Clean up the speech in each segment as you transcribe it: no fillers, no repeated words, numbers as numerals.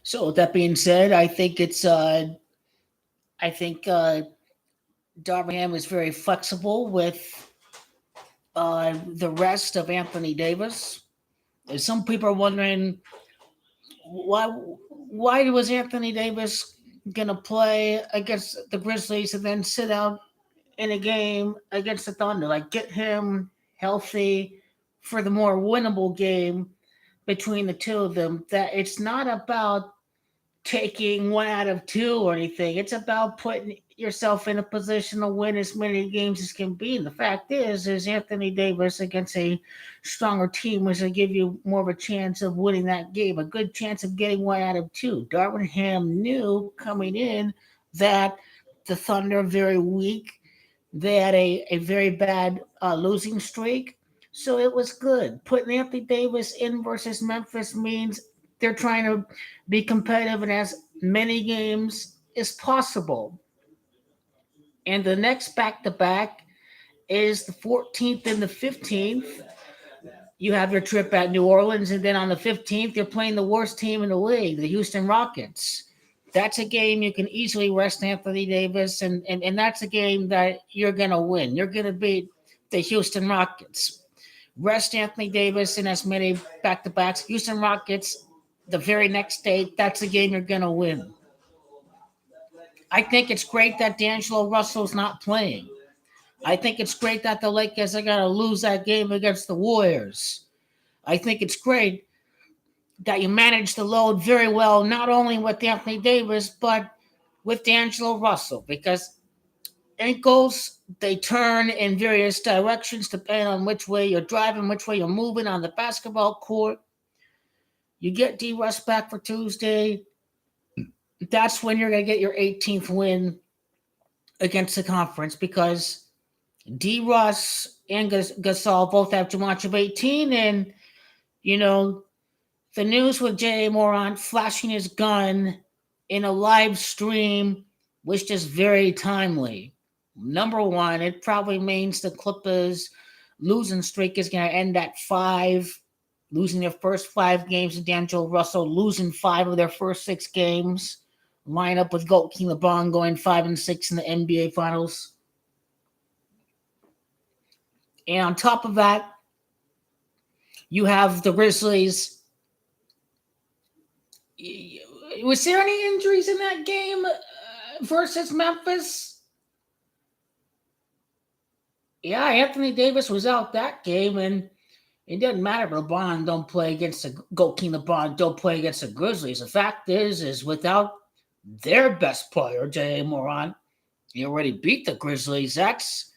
So with that being said, I think Darvingham is very flexible with the rest of Anthony Davis. Some people are wondering why why was Anthony Davis gonna play against the Grizzlies and then sit out in a game against the Thunder? Like get him healthy for the more winnable game between the two of them. That it's not about taking one out of two or anything. It's about putting yourself in a position to win as many games as can be. And the fact is Anthony Davis against a stronger team is going to give you more of a chance of winning that game, a good chance of getting one out of two. Darvin Ham knew coming in that the Thunder are very weak. They had a very bad losing streak. So it was good. Putting Anthony Davis in versus Memphis means they're trying to be competitive in as many games as possible. And the next back to back is the 14th and the 15th. You have your trip at New Orleans, and then on the 15th, you're playing the worst team in the league, the Houston Rockets. That's a game you can easily rest Anthony Davis, and that's a game that you're going to win. You're going to beat the Houston Rockets. Rest Anthony Davis in as many back to backs. Houston Rockets, the very next day, that's a game you're going to win. I think it's great that D'Angelo Russell's not playing. I think it's great that the Lakers are going to lose that game against the Warriors. I think it's great that you manage the load very well, not only with Anthony Davis, but with D'Angelo Russell, because ankles, they turn in various directions depending on which way you're driving, which way you're moving on the basketball court. You get D-Russ back for Tuesday. That's when you're going to get your 18th win against the conference because D-Russ and Gasol both have too much of 18. And, you know, the news with J.A. Morant flashing his gun in a live stream was just very timely. Number one, it probably means the Clippers' losing streak is going to end at 5, losing their first 5 games, and D'Angelo Russell losing 5 of their first 6 games. Line up with Gold King LeBron going 5-6 in the NBA Finals. And on top of that, you have the Grizzlies. Was there any injuries in that game versus Memphis? Yeah, Anthony Davis was out that game, and it doesn't matter if LeBron don't play against the Gold King LeBron don't play against the Grizzlies. The fact is without their best player, J.A. Morant, you already beat the Grizzlies. That's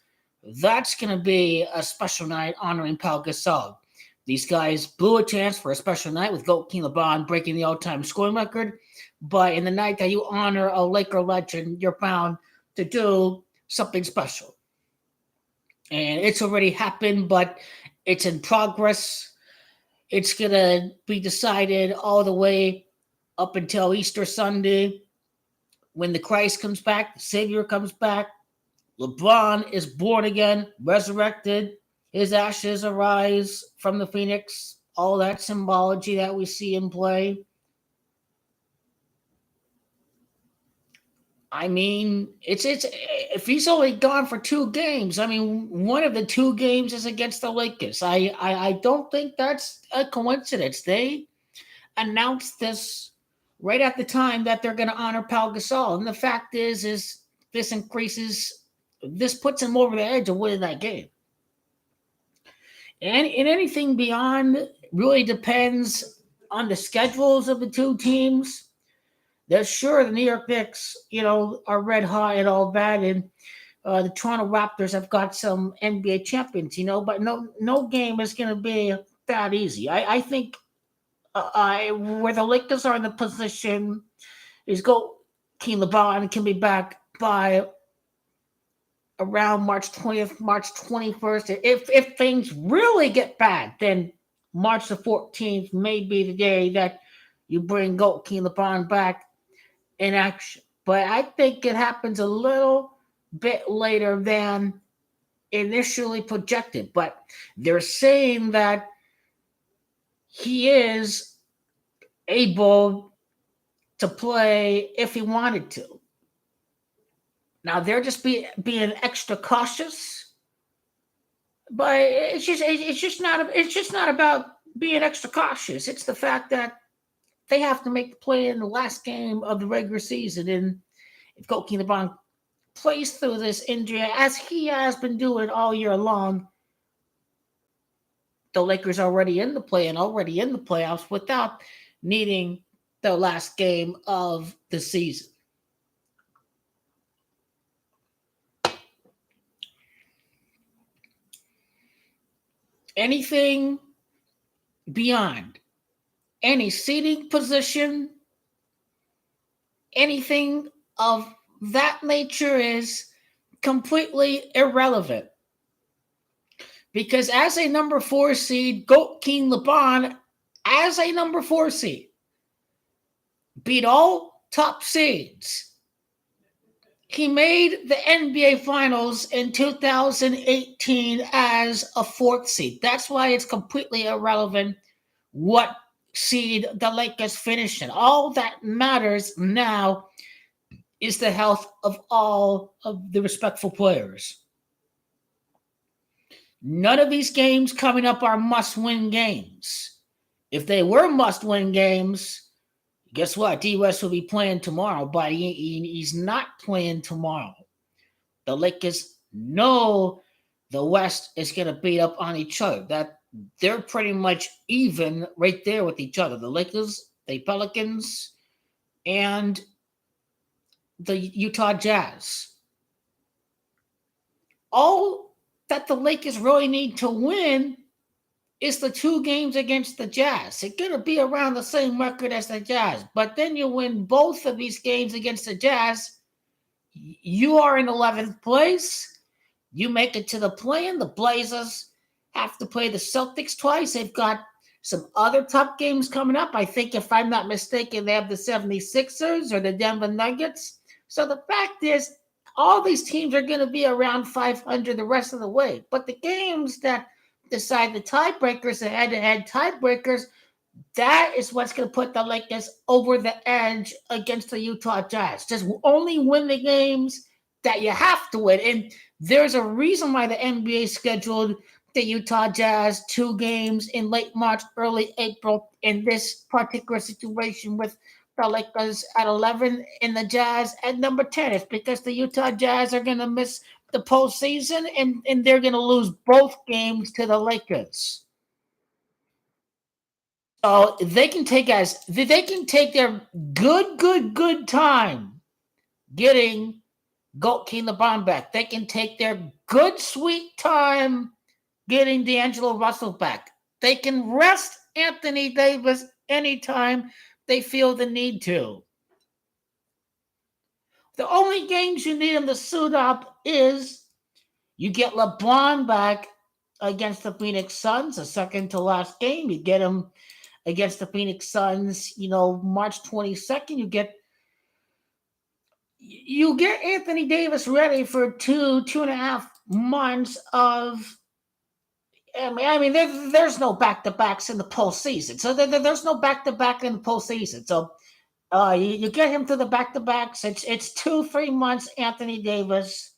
going to be a special night honoring Pau Gasol. These guys blew a chance for a special night with Gold King LeBron breaking the all-time scoring record. But in the night that you honor a Laker legend, you're bound to do something special. And it's already happened, but it's in progress. It's going to be decided all the way up until Easter Sunday when the Christ comes back, the Savior comes back. LeBron is born again, resurrected. His ashes arise from the phoenix. All that symbology that we see in play. I mean, it's if he's only gone for 2 games, I mean, one of the 2 games is against the Lakers. I don't think that's a coincidence. They announced this right at the time that they're going to honor Pau Gasol, and the fact is this puts him over the edge of winning that game. And anything beyond really depends on the schedules of the two teams. They're sure the New York Knicks, are red hot and all that, and the Toronto Raptors have got some NBA champions, but no game is going to be that easy. I think where the Lakers are in the position is King LeBron can be back by around March 20th, March 21st. If things really get bad, then March the 14th may be the day that you bring Gold King LeBron back in action. But I think it happens a little bit later than initially projected. But they're saying that he is able to play if he wanted to. Now they're just being extra cautious, but it's just not about being extra cautious. It's the fact that they have to make the play in the last game of the regular season, and if Coach LeBron plays through this injury as he has been doing all year long, the Lakers are already in the play and already in the playoffs without needing the last game of the season. Anything beyond any seating position, anything of that nature is completely irrelevant. Because as a number 4 seed, Goat King LeBron, as a number 4 seed, beat all top seeds. He made the NBA Finals in 2018 as a 4th seed. That's why it's completely irrelevant what seed the Lakers finish in. All that matters now is the health of all of the respectful players. None of these games coming up are must-win games. If they were must-win games, guess what? D-Russ will be playing tomorrow, but he's not playing tomorrow. The Lakers know the West is going to beat up on each other. That they're pretty much even right there with each other. The Lakers, the Pelicans, and the Utah Jazz. All that the Lakers really need to win is the 2 games against the Jazz. They're going to be around the same record as the Jazz. But then you win both of these games against the Jazz, you are in 11th place. You make it to the play-in. The Blazers have to play the Celtics twice. They've got some other tough games coming up. I think, if I'm not mistaken, they have the 76ers or the Denver Nuggets. So the fact is, all these teams are going to be around 500 the rest of the way. But the games that decide the tiebreakers, the head-to-head tiebreakers, that is what's going to put the Lakers over the edge against the Utah Jazz. Just only win the games that you have to win. And there's a reason why the NBA scheduled the Utah Jazz 2 games in late March, early April in this particular situation with the Lakers at 11 and the Jazz at number 10. It's because the Utah Jazz are going to miss the postseason and they're going to lose both games to the Lakers. So they can take their good time getting Goat King LeBron back. They can take their good sweet time getting D'Angelo Russell back. They can rest Anthony Davis anytime they feel the need to. The only games you need him to suit up is you get LeBron back against the Phoenix Suns, a second to last game. You get him against the Phoenix Suns, March 22nd. You get Anthony Davis ready for 2.5 months of. I mean, there's no back-to-backs in the postseason. So there's no back-to-back in the postseason. So you get him to the back-to-backs. It's 2-3 months, Anthony Davis.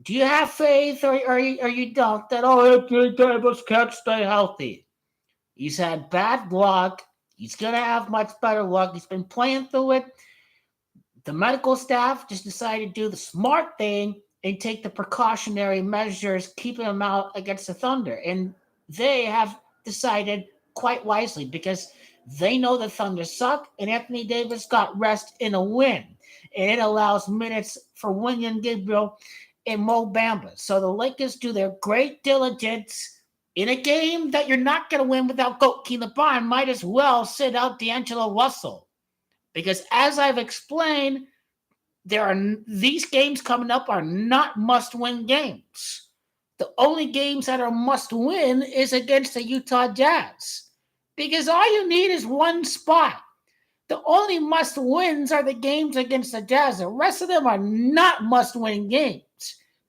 Do you have faith or you don't that, Anthony Davis can't stay healthy? He's had bad luck. He's going to have much better luck. He's been playing through it. The medical staff just decided to do the smart thing and take the precautionary measures, keeping him out against the Thunder. And they have decided quite wisely because they know the Thunder suck, and Anthony Davis got rest in a win. And it allows minutes for Wenyen Gabriel and Mo Bamba. So the Lakers do their great diligence in a game that you're not going to win without Goat King LeBron. Might as well sit out D'Angelo Russell. Because as I've explained, these games coming up are not must-win games. The only games that are must-win is against the Utah Jazz. Because all you need is one spot. The only must-wins are the games against the Jazz. The rest of them are not must-win games.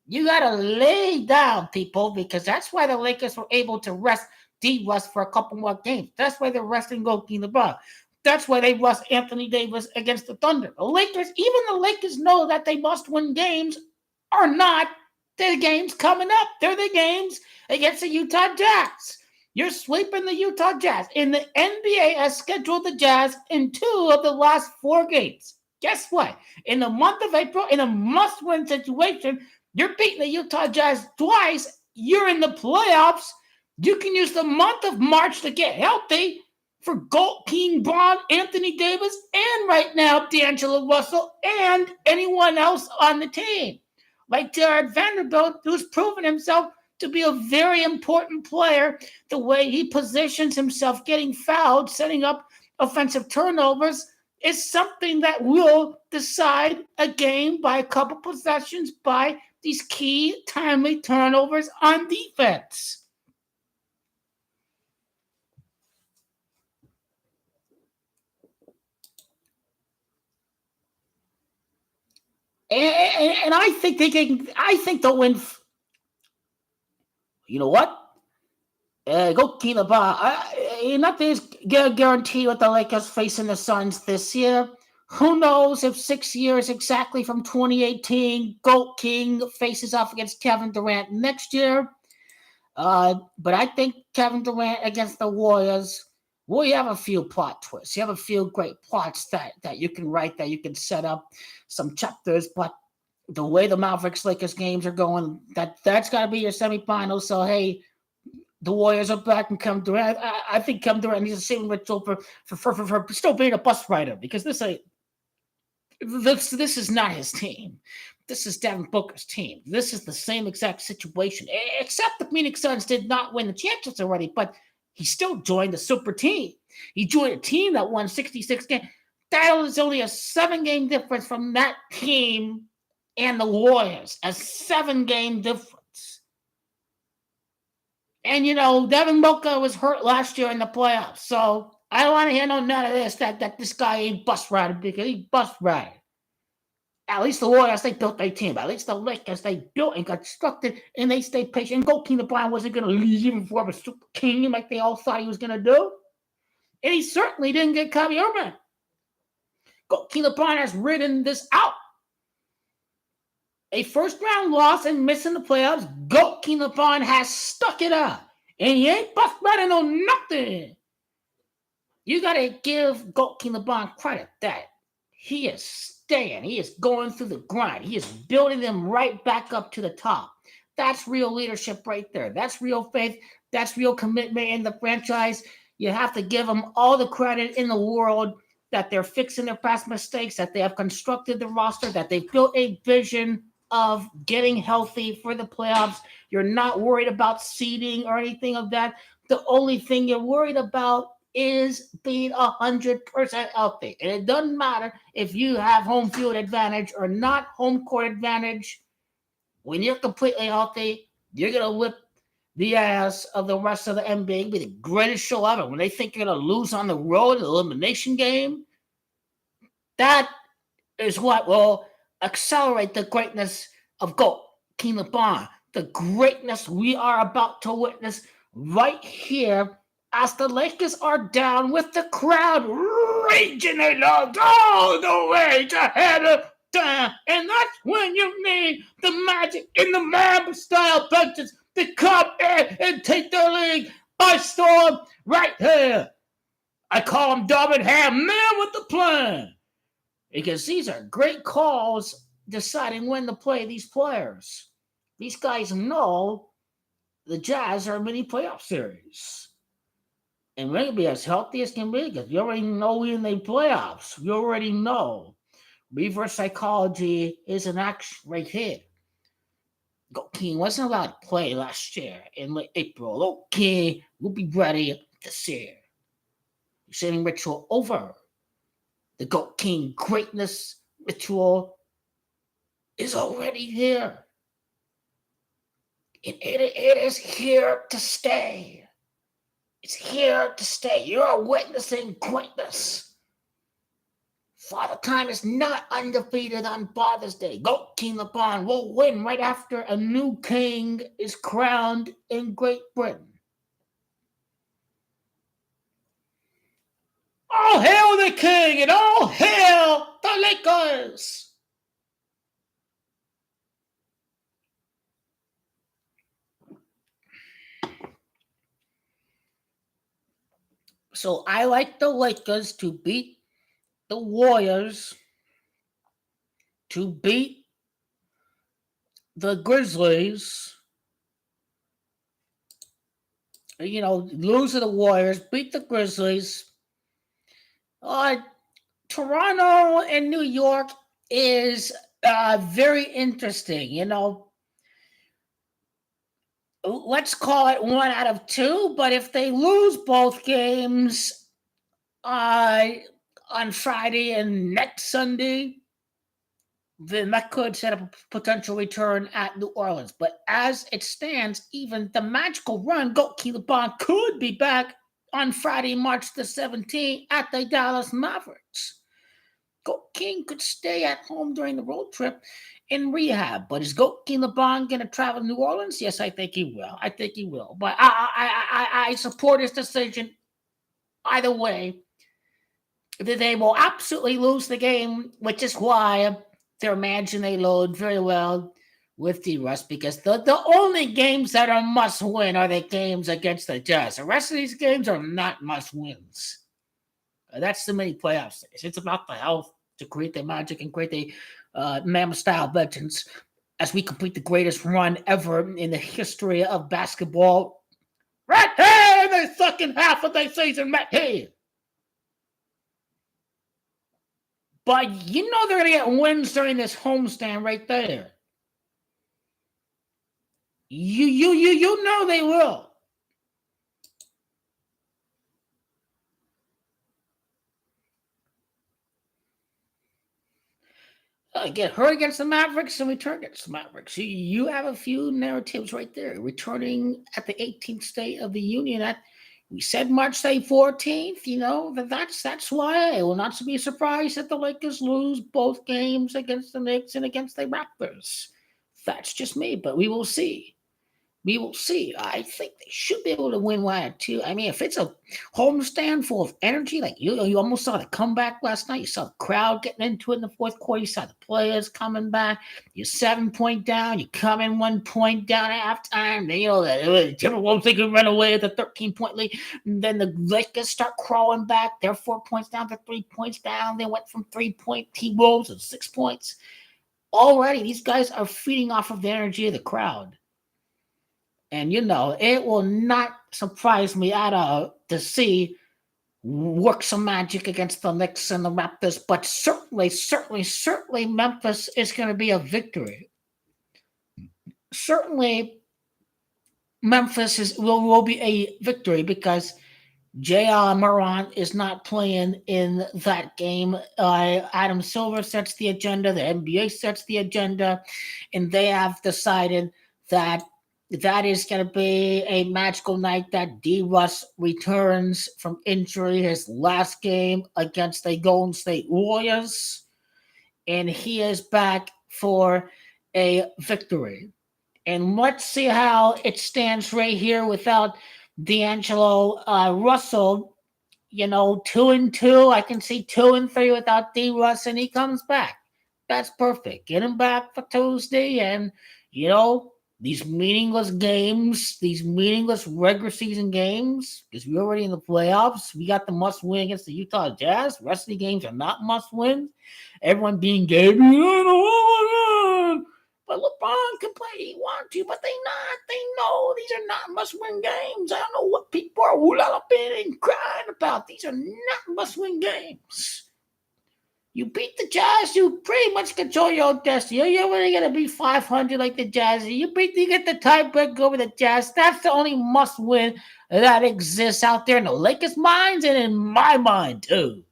You got to lay down, people, because that's why the Lakers were able to rest D-Russ for a couple more games. That's why they're resting Goat King LeBron. That's why they lost Anthony Davis against the Thunder. Even the Lakers know that they must win games are not the games coming up. They're the games against the Utah Jazz. You're sweeping the Utah Jazz. And the NBA has scheduled the Jazz in 2 of the last 4 games. Guess what? In the month of April, in a must-win situation, you're beating the Utah Jazz twice. You're in the playoffs. You can use the month of March to get healthy for Gold King Braun, Anthony Davis, and right now D'Angelo Russell and anyone else on the team. Like Jared Vanderbilt, who's proven himself to be a very important player, the way he positions himself, getting fouled, setting up offensive turnovers, is something that will decide a game by a couple possessions by these key, timely turnovers on defense. And I think they can. I think they'll win. You know what? Go keep the ball. Nothing is guaranteed with the Lakers facing the Suns this year. Who knows if 6 years exactly from 2018, Goat King faces off against Kevin Durant next year. But I think Kevin Durant against the Warriors, well, you have a few plot twists. You have a few great plots that you can write, that you can set up some chapters. But the way the Mavericks-Lakers games are going, that's got to be your semifinal. So, hey, the Warriors are back and Kevin Durant. I think Kevin Durant needs a saving ritual for still being a bus rider, because this is not his team. This is Devin Booker's team. This is the same exact situation, except the Phoenix Suns did not win the championships already, but he still joined the super team. He joined a team that won 66 games. That was only a 7-game difference from that team and the Warriors. A 7-game difference. And, Devin Booker was hurt last year in the playoffs, so I don't want to hear none of this, that this guy ain't bus riding, because he bus riding. At least the Warriors, they built their team. At least the Lakers, they built and constructed, and they stayed patient. And Gold King LeBron wasn't going to leave even for a super king like they all thought he was going to do. And he certainly didn't get Kyrie Irving. Gold King LeBron has ridden this out. A first-round loss and missing the playoffs, Gold King LeBron has stuck it out. And he ain't bust riding on nothing. You got to give Gold King LeBron credit that he is staying. He is going through the grind. He is building them right back up to the top. That's real leadership right there. That's real faith. That's real commitment in the franchise. You have to give them all the credit in the world that they're fixing their past mistakes, that they have constructed the roster, that they've built a vision of getting healthy for the playoffs. You're not worried about seeding or anything of that. The only thing you're worried about is being 100% healthy. And it doesn't matter if you have home field advantage or not home court advantage. When you're completely healthy, you're going to whip the ass of the rest of the NBA. Be the greatest show ever. When they think you're going to lose on the road, an elimination game, that is what will accelerate the greatness of Gold King LeBron. The greatness we are about to witness right here as the Lakers are down with the crowd raging their lungs all the way to head of time. And that's when you need the Magic in the Mamba-style benches to come in and take their league by storm right here. I call him Darvin Ham, man with the plan. Because these are great calls deciding when to play these players. These guys know the Jazz are a mini playoff series. And we're going to be as healthy as can be, because you already know we're in the playoffs. You already know. Reverse psychology is an action right here. Gold King wasn't allowed to play last year in late April. Okay, we'll be ready this year. Saving ritual over. The Gold King greatness ritual is already here. And it is here to stay. It's here to stay. You're witnessing greatness. Father Time is not undefeated on Father's Day. Gold King LeBron will win right after a new king is crowned in Great Britain. All hail the king and all hail the Lakers! So I like the Lakers to beat the Warriors, to beat the Grizzlies, lose to the Warriors, beat the Grizzlies. Toronto and New York is very interesting. Let's call it 1 out of 2. But if they lose both games on Friday and next Sunday, then that could set up a potential return at New Orleans. But as it stands, even the magical run, Goat Bond could be back on Friday, March the 17th at the Dallas Mavericks. Goat King could stay at home during the road trip in rehab. But is Goat King LeBron going to travel to New Orleans? Yes, I think he will. But I support his decision either way. They will absolutely lose the game, which is why they're managing they load very well with D-Russ, because the only games that are must win are the games against the Jazz. The rest of these games are not must wins. That's the many playoff series. It's about the health to create the magic and create the Mammoth style legends as we complete the greatest run ever in the history of basketball. Right here in the second half of the season, right here. But they're going to get wins during this homestand right there. You know they will. Get hurt against the Mavericks and return against the Mavericks. You have a few narratives right there. Returning at the 18th State of the Union we said March 14th. That's why it will not be surprised that the Lakers lose both games against the Knicks and against the Raptors. That's just me, but we will see. We will see. I think they should be able to win 1 or 2. I mean, if it's a homestand full of energy, like you almost saw the comeback last night. You saw the crowd getting into it in the fourth quarter. You saw the players coming back. You're 7-point down. You come in 1 point down at halftime. The Timberwolves, they can run away with a 13-point lead. And then the Lakers start crawling back. They're 4 points down to 3 points down. They went from 3-point T-Wolves to 6 points. Already, these guys are feeding off of the energy of the crowd. And, it will not surprise me at all to see work some magic against the Knicks and the Raptors. But certainly Memphis is going to be a victory. Certainly Memphis will be a victory because J.R. Morant is not playing in that game. Adam Silver sets the agenda. The NBA sets the agenda. And they have decided that is going to be a magical night that D-Russ returns from injury, his last game against the Golden State Warriors, and he is back for a victory. And let's see how it stands right here without D'Angelo Russell. 2-2. I can see 2-3 without D-Russ, and he comes back. That's perfect. Get him back for Tuesday, and these meaningless games, these meaningless regular season games, because we're already in the playoffs. We got the must win against the Utah Jazz. The rest of the games are not must wins. Everyone being gay. But LeBron can play he wants to, but they know these are not must win games. I don't know what people are whooping and crying about. These are not must win games. You beat the Jazz, you pretty much control your own destiny. You're really going to be 500 like the Jazz. You get the tiebreak over the Jazz. That's the only must-win that exists out there in the Lakers' minds and in my mind, too.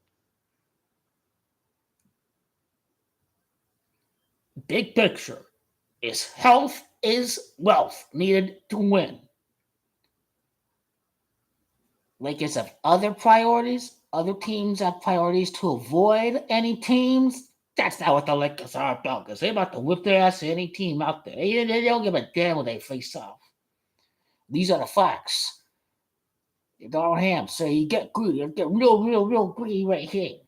Big picture is health is wealth needed to win. Lakers have other priorities. Other teams have priorities to avoid any teams. That's not what the Lakers are about, because they're about to whip their ass to any team out there. They don't give a damn when they face off. These are the facts. Darvin Ham. So you get greedy. You get real greedy right here.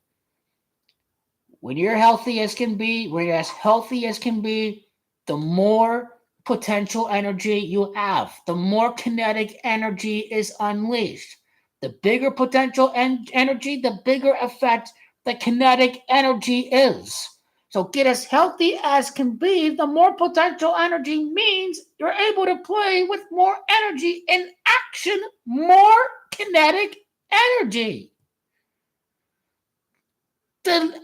When you're healthy as can be, when you're as healthy as can be, the more potential energy you have, the more kinetic energy is unleashed. The bigger potential energy, the bigger effect the kinetic energy is. So get as healthy as can be, the more potential energy means you're able to play with more energy in action, more kinetic energy.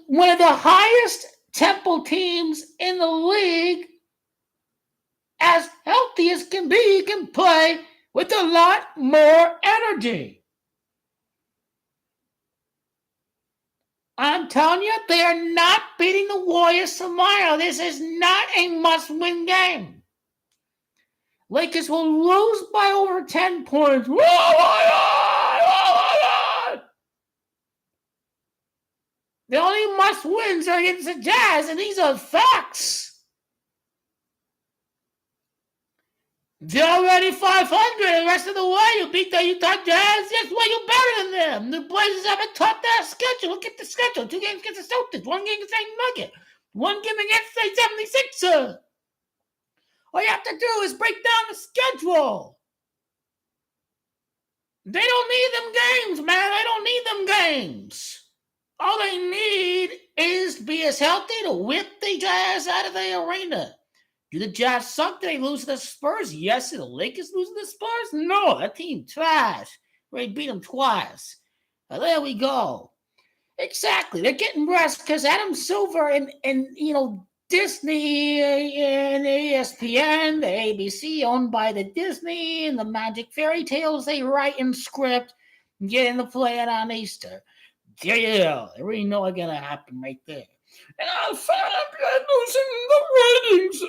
One of the highest tempo teams in the league, as healthy as can be, can play with a lot more energy. I'm telling you, they are not beating the Warriors tomorrow. This is not a must-win game. Lakers will lose by over 10 points. Oh my God! Oh my God! The only must-wins are against the Jazz, and these are facts. They're already 500 the rest of the way. You beat the Utah Jazz. That's why you're better than them. The Blazers haven't topped their schedule. Look at the schedule. 2 games against the Celtics. 1 game against the Nuggets. 1 game against the 76ers. All you have to do is break down the schedule. They don't need them games, man. They don't need them games. All they need is to be as healthy to whip the Jazz out of the arena. Do the Jazz suck? Do they lose to the Spurs? Yes. Did the Lakers lose to the Spurs? No. That team trash. We beat them twice. Well, there we go. Exactly. They're getting rest because Adam Silver and Disney and ESPN, the ABC owned by the Disney and the Magic Fairy Tales they write in script, getting to play it on Easter. Yeah, they already know what's gonna happen right there. And I'm losing the ratings.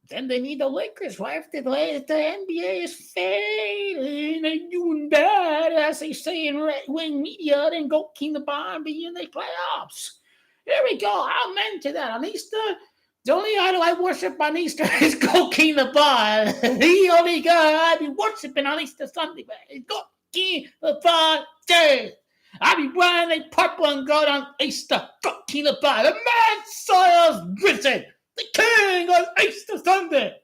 Then they need the Lakers, right? If the NBA is failing, they're doing bad, as they say in right-wing media, then go King the Bar and be in the playoffs. There we go. I'm into that. On Easter, the only idol I worship on Easter is Go King the Bar. The only guy I be worshiping on Easter Sunday, man, is Go King the Bar. I be wearing a purple and gold on Easter. Go King the Bar. The Messiah's risen. The king on Easter Sunday.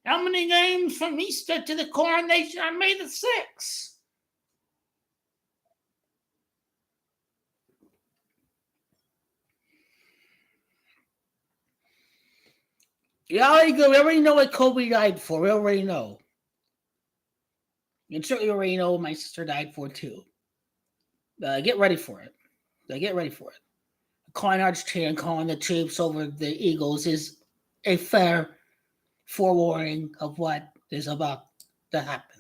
How many games from Easter to the coronation on May the 6th? Yeah, we already know what Kobe died for. We already know. And certainly already know what my sister died for too. Get ready for it. Get ready for it. Calling Argentina, calling the Chiefs over the Eagles is a fair forewarning of what is about to happen.